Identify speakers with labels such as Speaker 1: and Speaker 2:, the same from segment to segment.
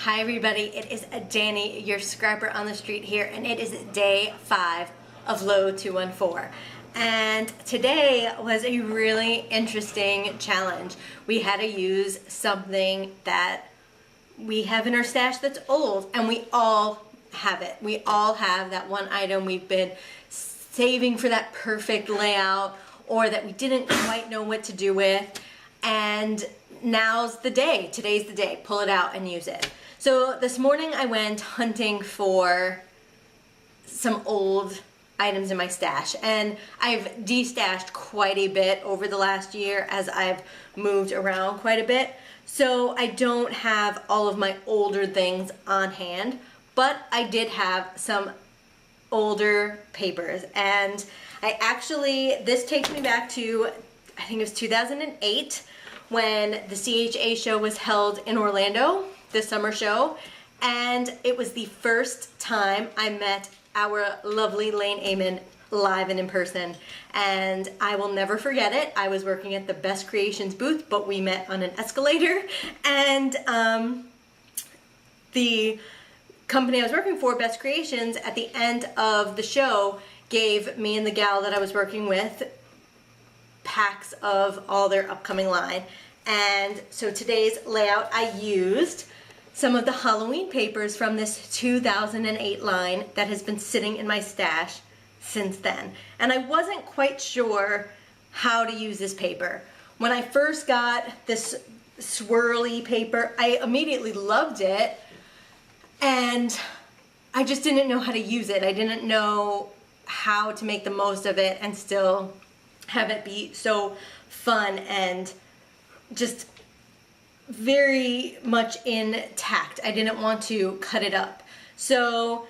Speaker 1: Hi everybody, it is Danny, your scrapper on the street here, and it is day 5 of LOAD214. And today was a really interesting challenge. We had to use something that we have in our stash that's old, and we all have it. We all have that one item we've been saving for that perfect layout, or that we didn't quite know what to do with, and now's the day. Today's the day. Pull it out and use it. So this morning I went hunting for some old items in my stash, and I've destashed quite a bit over the last year as I've moved around quite a bit. So I don't have all of my older things on hand, but I did have some older papers, and this takes me back to, I think it was 2008 when the CHA show was held in Orlando, the summer show, and it was the first time I met our lovely Lane Amon live and in person, and I will never forget it. I was working at the Best Creations booth, but we met on an escalator, and the company I was working for, Best Creations, at the end of the show gave me and the gal that I was working with packs of all their upcoming line. And so today's layout, I used some of the Halloween papers from this 2008 line that has been sitting in my stash since then. And I wasn't quite sure how to use this paper. When I first got this swirly paper, I immediately loved it, and I just didn't know how to use it. I didn't know how to make the most of it and still have it be so fun and just very much intact. I didn't want to cut it up. So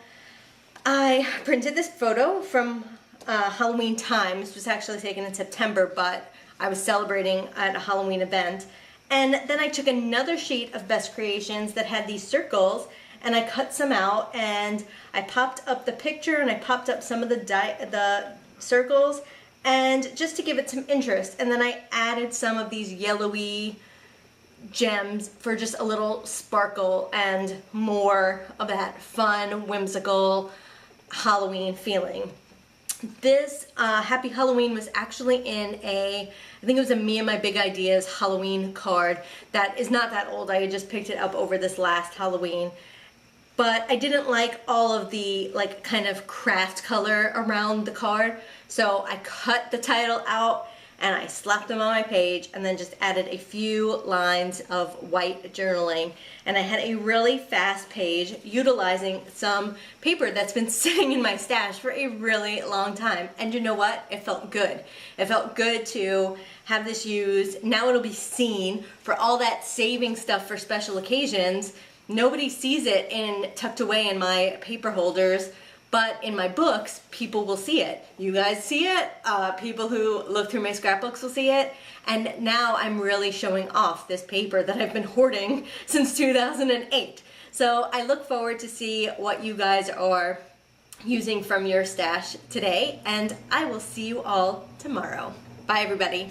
Speaker 1: I printed this photo from Halloween time. This was actually taken in September, but I was celebrating at a Halloween event. And then I took another sheet of Best Creations that had these circles, and I cut some out, and I popped up the picture, and I popped up some of the circles, and just to give it some interest. And then I added some of these yellowy gems for just a little sparkle and more of that fun, whimsical Halloween feeling. This Happy Halloween was actually in I think it was a Me and My Big Ideas Halloween card that is not that old. I had just picked it up over this last Halloween. But I didn't like all of the kind of craft color around the card, so I cut the title out and I slapped them on my page and then just added a few lines of white journaling. And I had a really fast page utilizing some paper that's been sitting in my stash for a really long time. And you know what? It felt good. It felt good to have this used. Now it'll be seen for all that saving stuff for special occasions. Nobody sees it tucked away in my paper holders, but in my books, people will see it. You guys see it, people who look through my scrapbooks will see it, and now I'm really showing off this paper that I've been hoarding since 2008. So I look forward to see what you guys are using from your stash today, and I will see you all tomorrow. Bye everybody.